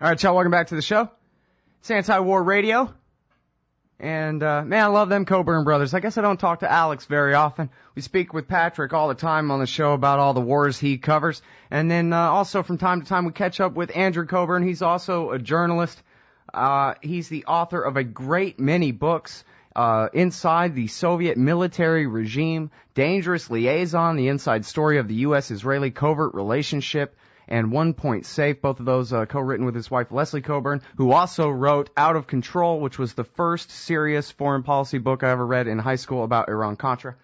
All right, y'all, welcome back to the show. It's Anti-War Radio. And, man, I love them Cockburn brothers. I guess I don't talk to Alex very often. We speak with Patrick all the time on the show about all the wars he covers. And then, also from time to time we catch up with Andrew Cockburn. He's also a journalist. He's the author of a great many books, Inside the Soviet Military Regime, Dangerous Liaison, The Inside Story of the U.S.-Israeli Covert Relationship, and 1 Point Safe, both of those co-written with his wife Leslie Cockburn, who also wrote Out of Control, which was the first serious foreign policy book I ever read in high school about Iran-Contra.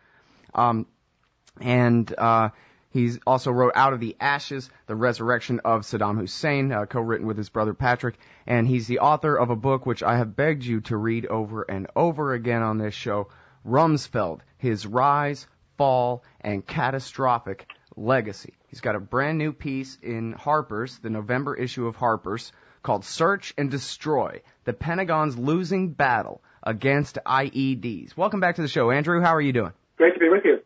He's also wrote Out of the Ashes, The Resurrection of Saddam Hussein, co-written with his brother Patrick. And he's the author of a book which I have begged you to read over and over again on this show, Rumsfeld, His Rise, Fall, and Catastrophic Legacy. He's got a brand new piece in Harper's, the November issue of Harper's, called Search and Destroy, the Pentagon's Losing Battle Against IEDs. Welcome back to the show, Andrew. How are you doing? Great to be with you.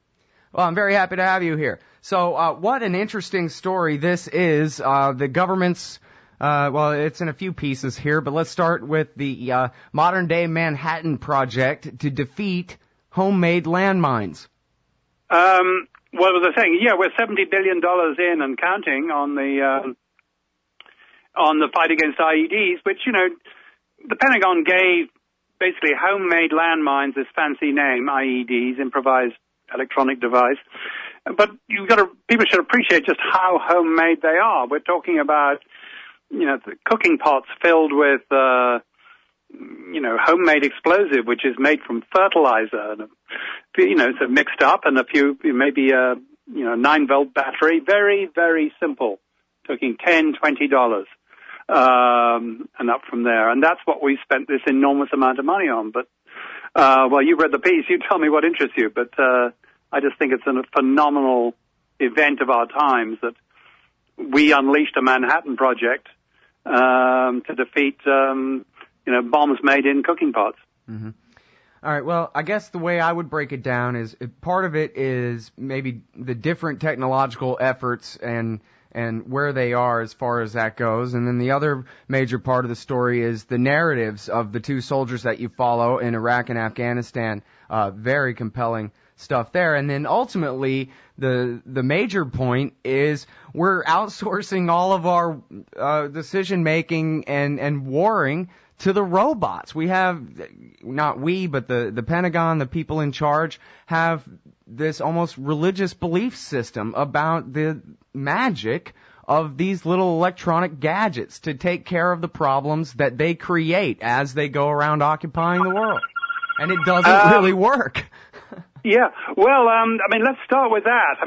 Well, I'm very happy to have you here. So, what an interesting story this is. The government's, it's in a few pieces here, but let's start with the modern-day Manhattan Project to defeat homemade landmines. Well, as I was saying, we're $70 billion in and counting on the fight against IEDs, which, the Pentagon gave basically homemade landmines this fancy name, IEDs, improvised electronic device. But people should appreciate just how homemade they are. We're talking about, the cooking pots filled with, homemade explosive, which is made from fertilizer, so mixed up, and a few, maybe a 9-volt battery. Very, very simple. Talking $10, $20, and up from there. And that's what we spent this enormous amount of money on. But, you read the piece. You tell me what interests you. But, I just think it's a phenomenal event of our times that we unleashed a Manhattan Project, to defeat, bombs made in cooking pots. Mm-hmm. All right, well, I guess the way I would break it down is part of it is maybe the different technological efforts and where they are as far as that goes. And then the other major part of the story is the narratives of the two soldiers that you follow in Iraq and Afghanistan. Very compelling stuff there. And then ultimately, the major point is we're outsourcing all of our decision-making and warring to the robots. We have, not we, but the Pentagon, the people in charge, have this almost religious belief system about the magic of these little electronic gadgets to take care of the problems that they create as they go around occupying the world. And it doesn't really work. Yeah, well, let's start with that.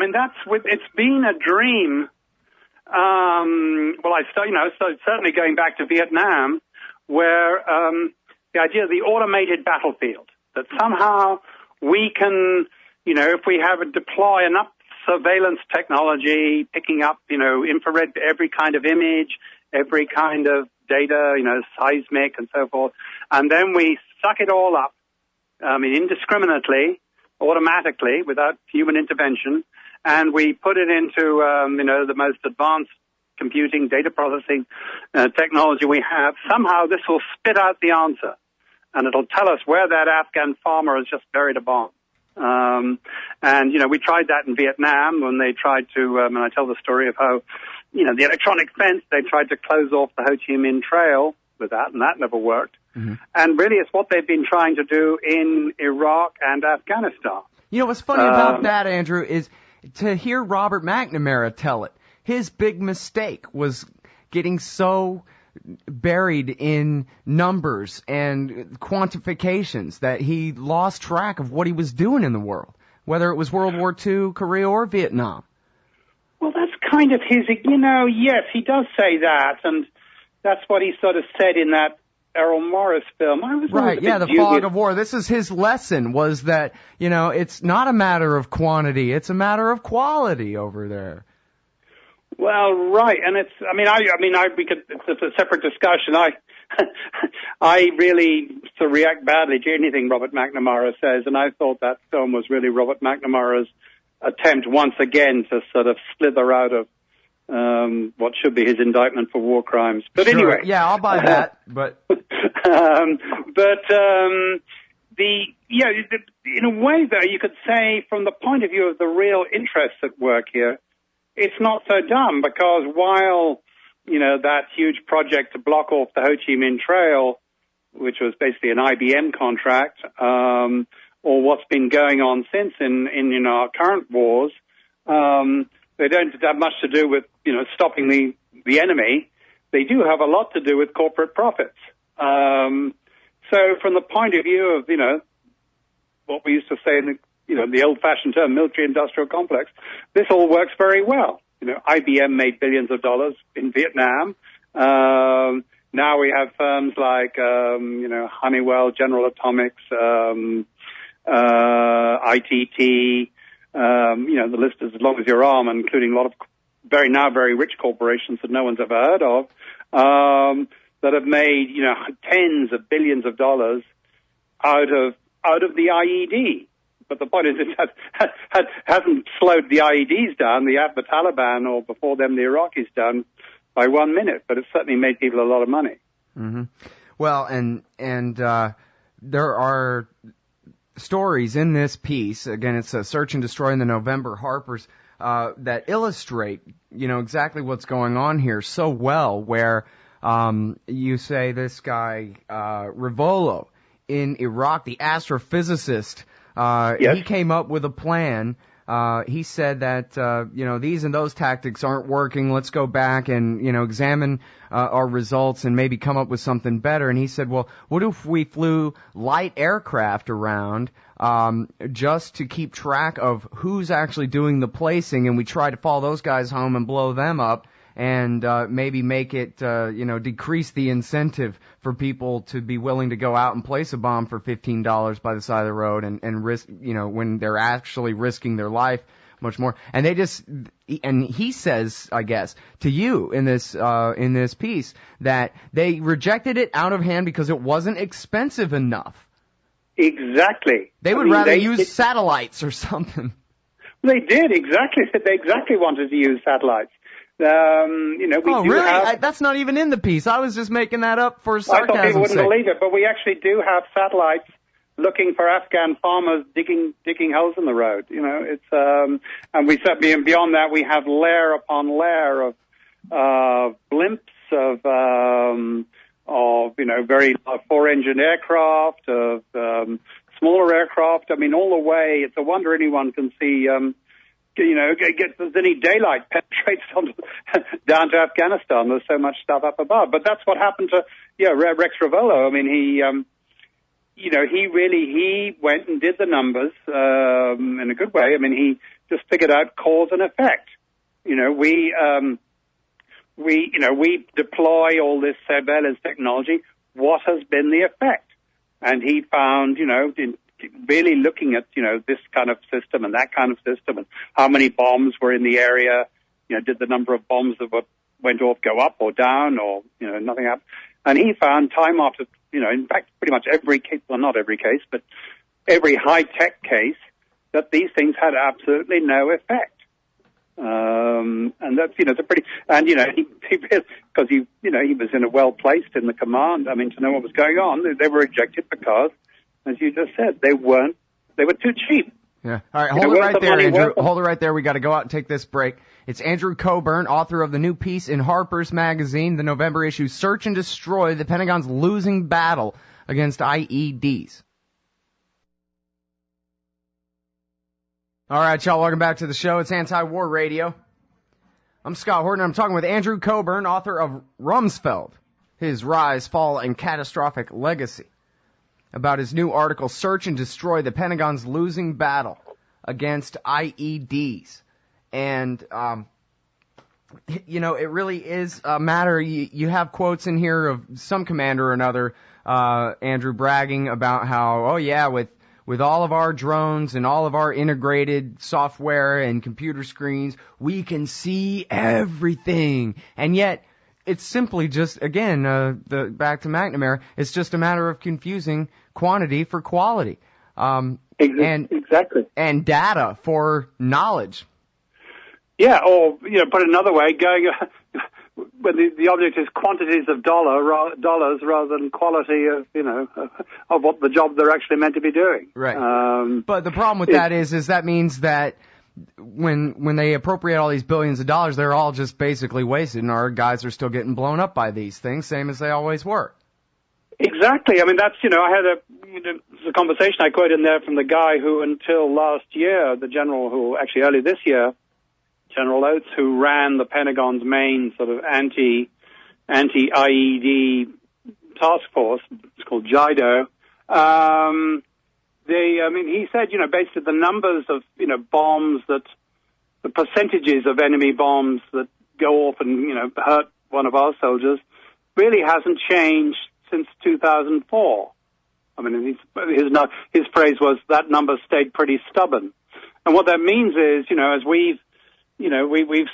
It's been a dream. Certainly going back to Vietnam, where the idea of the automated battlefield, that somehow we can, if we deploy enough surveillance technology, picking up, infrared, every kind of image, every kind of data, seismic and so forth, and then we suck it all up, indiscriminately, automatically, without human intervention, and we put it into, the most advanced computing, data processing technology we have. Somehow this will spit out the answer, and it'll tell us where that Afghan farmer has just buried a bomb. We tried that in Vietnam when they tried to, and I tell the story of how, the electronic fence, they tried to close off the Ho Chi Minh Trail with that, and that never worked. Mm-hmm. And really it's what they've been trying to do in Iraq and Afghanistan. What's funny about that, Andrew, is to hear Robert McNamara tell it. His big mistake was getting so buried in numbers and quantifications that he lost track of what he was doing in the world, whether it was World War II, Korea, or Vietnam. Well, that's kind of his, yes, he does say that, and that's what he sort of said in that Errol Morris film. Right, yeah, The Fog of War. This is his lesson, was that, it's not a matter of quantity, it's a matter of quality over there. Well, right, and it's a separate discussion. I really sort of react badly to anything Robert McNamara says, and I thought that film was really Robert McNamara's attempt once again to sort of slither out of what should be his indictment for war crimes. But sure. anyway. Yeah, I'll buy that, but... In a way, though, you could say from the point of view of the real interests at work here, it's not so dumb, because while, that huge project to block off the Ho Chi Minh Trail, which was basically an IBM contract, or what's been going on since in our current wars, they don't have much to do with, stopping the enemy. They do have a lot to do with corporate profits. So from the point of view of, what we used to say in the old-fashioned term, military-industrial complex, this all works very well. IBM made billions of dollars in Vietnam. Now we have firms like, Honeywell, General Atomics, ITT, the list is as long as your arm, including a lot of very rich corporations that no one's ever heard of, that have made, tens of billions of dollars out of the IED. But the point is, it hasn't slowed the IEDs down, the Taliban, or before them the Iraqis down by 1 minute. But it's certainly made people a lot of money. Mm-hmm. Well, and there are stories in this piece. Again, it's a Search and Destroy in the November Harper's that illustrate, exactly what's going on here so well. Where you say this guy Rivolo in Iraq, the astrophysicist. Yes. He came up with a plan. He said that, these and those tactics aren't working. Let's go back and, examine our results and maybe come up with something better. And he said, well, what if we flew light aircraft around just to keep track of who's actually doing the placing, and we try to follow those guys home and blow them up, and maybe make it, decrease the incentive for people to be willing to go out and place a bomb for $15 by the side of the road and risk, when they're actually risking their life much more. And he says, I guess, to you in this piece that they rejected it out of hand because it wasn't expensive enough. Exactly. They would rather use satellites or something. They did, exactly. They exactly wanted to use satellites. Really? That's not even in the piece. I was just making that up for sarcasm's I thought people wouldn't sake. believe it, but we actually do have satellites looking for Afghan farmers digging holes in the road. And we certainly, and beyond that, we have layer upon layer of blimps, of very four-engine aircraft, of smaller aircraft. I mean, all the way. It's a wonder anyone can see. There's any daylight penetrates down to Afghanistan. There's so much stuff up above. But that's what happened to, Rex Rivolo. I mean, he went and did the numbers, in a good way. I mean, he just figured out cause and effect. We deploy all this surveillance technology. What has been the effect? And he found, really looking at, this kind of system and that kind of system, and how many bombs were in the area, did the number of bombs that went off go up or down, or, nothing happened. And he found time after, in fact, pretty much every case, well, not every case, but every high-tech case, that these things had absolutely no effect. And that's, it's a pretty, and, because he was well-placed in the command, I mean, to know what was going on, they were ejected because, as you just said, they were too cheap. Yeah. All right, hold it right there, Andrew. Hold it right there. We got to go out and take this break. It's Andrew Cockburn, author of the new piece in Harper's Magazine, the November issue, Search and Destroy, the Pentagon's Losing Battle Against IEDs. All right, y'all, welcome back to the show. It's Anti-War Radio. I'm Scott Horton. I'm talking with Andrew Cockburn, author of Rumsfeld, His Rise, Fall, and Catastrophic Legacy, about his new article, Search and Destroy, the Pentagon's Losing Battle Against IEDs. And, it really is a matter, you have quotes in here of some commander or another, Andrew, bragging about how, with all of our drones and all of our integrated software and computer screens, we can see everything. And yet, it's simply just, again, back to McNamara, it's just a matter of confusing quantity for quality. Exactly. And data for knowledge. Yeah, or, put it another way, going when the object is quantities of dollars rather than quality of, of what the job they're actually meant to be doing. Right. But the problem with that is that means that when they appropriate all these billions of dollars, they're all just basically wasted, and our guys are still getting blown up by these things, same as they always were. Exactly. I mean, that's, I had a conversation I quoted in there from the guy who, until last year, the general who, actually early this year, General Oates, who ran the Pentagon's main sort of anti-IED task force, it's called JIDO. He said, basically the numbers of, bombs the percentages of enemy bombs that go off and, hurt one of our soldiers really hasn't changed since 2004. I mean, his phrase was that number stayed pretty stubborn. And what that means is, as we've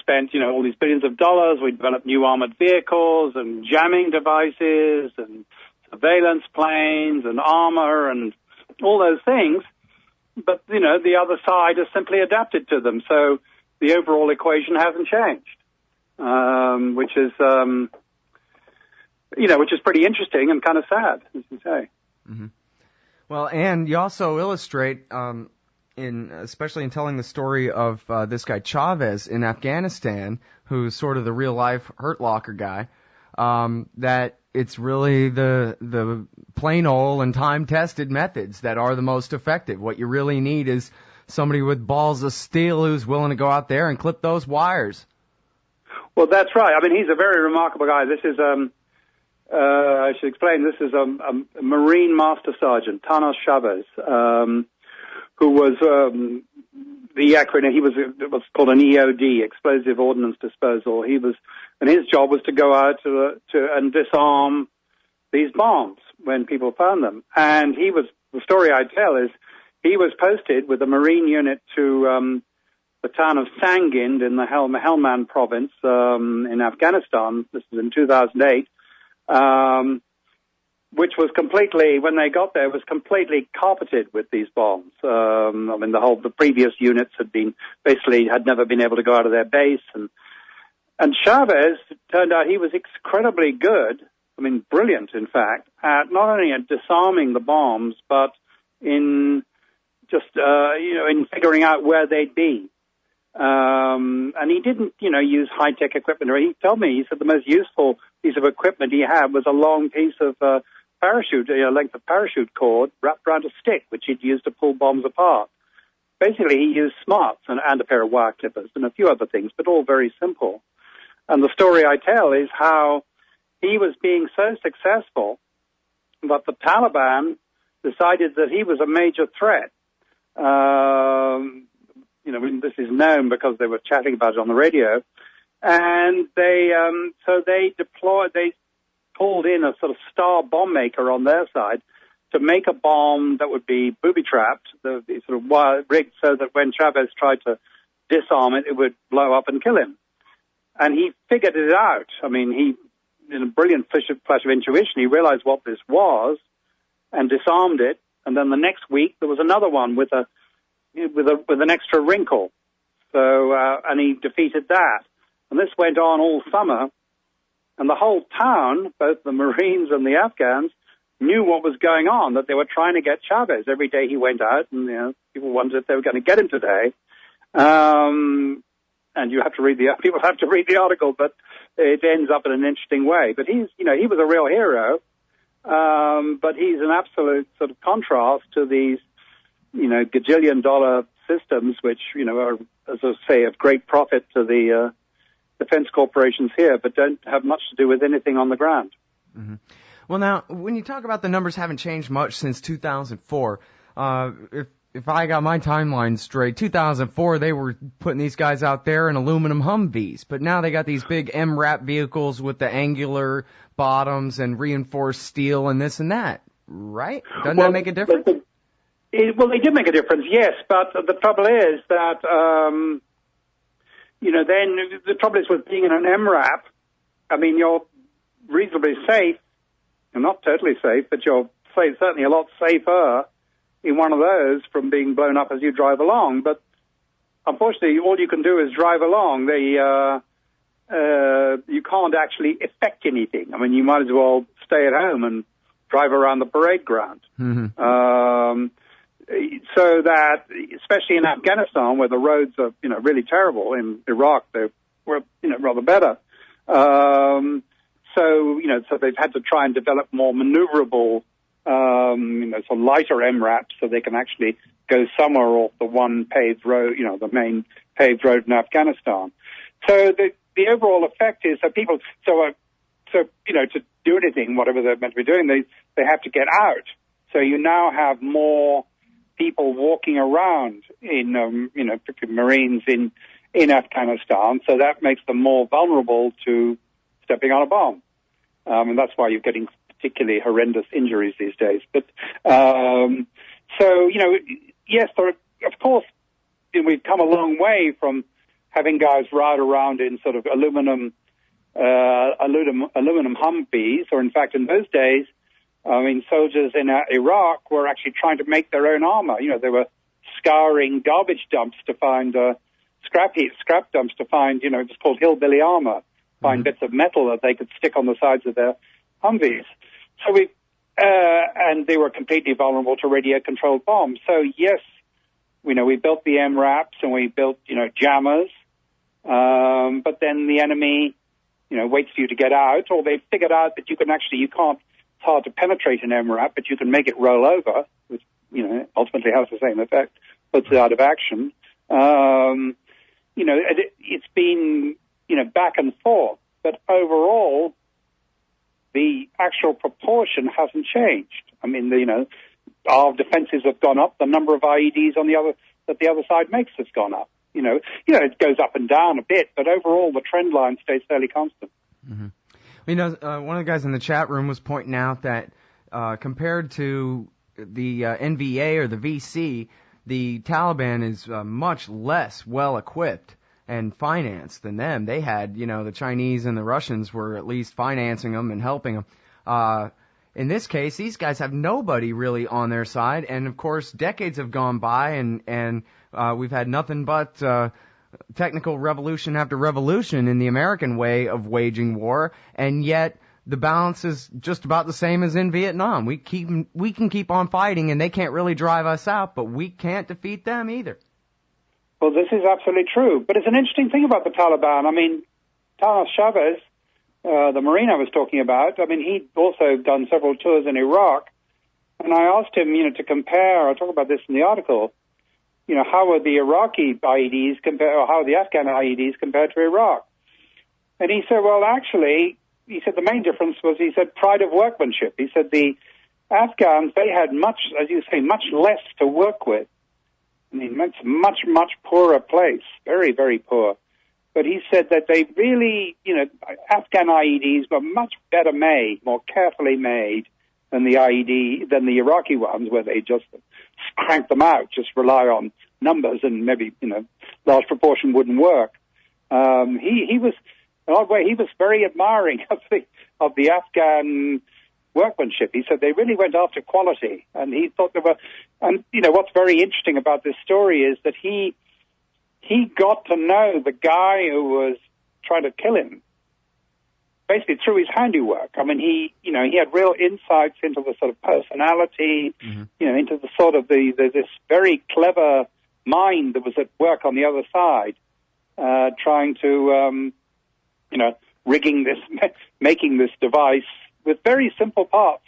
spent, all these billions of dollars, we've developed new armored vehicles and jamming devices and surveillance planes and armor and all those things, but, the other side has simply adapted to them. So the overall equation hasn't changed, which is pretty interesting and kind of sad, as you say. Mm-hmm. Well, and you also illustrate, especially in telling the story of this guy Chavez in Afghanistan, who's sort of the real-life Hurt Locker guy, that it's really the plain old and time-tested methods that are the most effective. What you really need is somebody with balls of steel who's willing to go out there and clip those wires. Well, that's right. I mean, he's a very remarkable guy. This is, I should explain, this is a Marine Master Sergeant, Tano Chavez, who was the acronym. It was called an EOD, Explosive Ordnance Disposal. And his job was to go out and disarm these bombs when people found them. And the story I tell is he was posted with a Marine unit to the town of Sangin in the Helmand province in Afghanistan. This was in 2008. Which was completely, when they got there, was completely carpeted with these bombs. The previous units had never been able to go out of their base. And Chavez, turned out he was incredibly good, brilliant, in fact, at not only at disarming the bombs, but in just, in figuring out where they'd be. And he didn't, use high-tech equipment. He told me, he said the most useful piece of equipment he had was a long piece of length of parachute cord wrapped around a stick, which he'd use to pull bombs apart. Basically, he used smarts and a pair of wire clippers and a few other things, but all very simple. And the story I tell is how he was being so successful that the Taliban decided that he was a major threat. This is known because they were chatting about it on the radio. And they pulled in a sort of star bomb maker on their side to make a bomb that would be booby-trapped, sort of rigged so that when Chavez tried to disarm it, it would blow up and kill him. And he figured it out. In a brilliant flash of intuition, he realized what this was and disarmed it. And then the next week, there was another one with an extra wrinkle. So, and he defeated that. And this went on all summer. And the whole town, both the Marines and the Afghans, knew what was going on, that they were trying to get Chavez. Every day he went out, and people wondered if they were going to get him today. And people have to read the article, but it ends up in an interesting way. But he was a real hero. But he's an absolute sort of contrast to these, gajillion-dollar systems, which, are, as I say, of great profit to the defense corporations here, but don't have much to do with anything on the ground. Mm-hmm. Well, now, when you talk about the numbers haven't changed much since 2004, if I got my timeline straight, 2004, they were putting these guys out there in aluminum Humvees, but now they got these big MRAP vehicles with the angular bottoms and reinforced steel and this and that, right? Doesn't that make a difference? They did make a difference, yes, but the trouble is that, then the trouble is with being in an MRAP, you're reasonably safe. You're not totally safe, but you're certainly a lot safer in one of those from being blown up as you drive along. But unfortunately, all you can do is drive along. You can't actually effect anything. I mean, you might as well stay at home and drive around the parade ground. Mm-hmm. So that, especially in Afghanistan, where the roads are, really terrible. In Iraq, they were, rather better. So they've had to try and develop more maneuverable, sort of lighter MRAPs so they can actually go somewhere off the one paved road, the main paved road in Afghanistan. So the overall effect is that people, to do anything, whatever they're meant to be doing, they have to get out. So you now have more people walking around in, particularly Marines in Afghanistan. So that makes them more vulnerable to stepping on a bomb. And that's why you're getting particularly horrendous injuries these days. But, yes, of course, we've come a long way from having guys ride around in sort of aluminum Humvees, or in fact, in those days, soldiers in Iraq were actually trying to make their own armor. They were scouring garbage dumps to find scrap dumps to find, it's called hillbilly armor, find bits of metal that they could stick on the sides of their Humvees. So and they were completely vulnerable to radio-controlled bombs. So yes, we built the MRAPs and we built, jammers, but then the enemy, waits for you to get out, or they've figured out that you can't, it's hard to penetrate an MRAP, but you can make it roll over, which, ultimately has the same effect, puts it out of action. It's been, back and forth, but overall, the actual proportion hasn't changed. I mean, our defenses have gone up. The number of IEDs that the other side makes has gone up. It goes up and down a bit, but overall the trend line stays fairly constant. Mm-hmm. One of the guys in the chat room was pointing out that compared to the NVA or the VC, the Taliban is much less well equipped and financed than them. They had, the Chinese and the Russians were at least financing them and helping them. In this case, these guys have nobody really on their side, and of course, decades have gone by, and we've had nothing but technical revolution after revolution in the American way of waging war, and yet the balance is just about the same as in Vietnam. We can keep on fighting, and they can't really drive us out, but we can't defeat them either. Well, this is absolutely true. But it's an interesting thing about the Taliban. I mean, Chavez, the Marine I was talking about, he'd also done several tours in Iraq. And I asked him, to compare, I talk about this in the article, how were the Iraqi IEDs compared, or how are the Afghan IEDs compared to Iraq? And he said, well, actually, he said the main difference was, he said, pride of workmanship. He said the Afghans, they had much, as you say, much less to work with. It's a much, much poorer place, very, very poor. But he said that they really, Afghan IEDs were much better made, more carefully made than the Iraqi ones, where they just crank them out, just rely on numbers, and maybe, large proportion wouldn't work. He was very admiring of the Afghan workmanship. He said they really went after quality, and he thought there were, and what's very interesting about this story is that he got to know the guy who was trying to kill him basically through his handiwork. He had real insights into the sort of personality, into the sort of this very clever mind that was at work on the other side, trying to, making this device with very simple parts,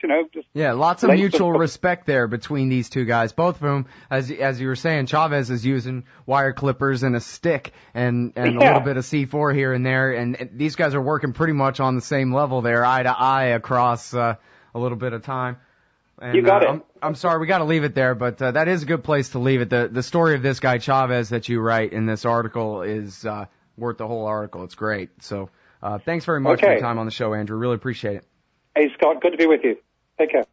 lots of mutual respect there between these two guys. Both of them, as you were saying, Chavez is using wire clippers and a stick and a little bit of C4 here and there, and these guys are working pretty much on the same level there, eye to eye across a little bit of time. And, you got it. I'm sorry, we got to leave it there, but that is a good place to leave it. The story of this guy Chavez that you write in this article is worth the whole article. It's great. So thanks very much for your time on the show, Andrew. Really appreciate it. Hey, Scott, good to be with you. Take care.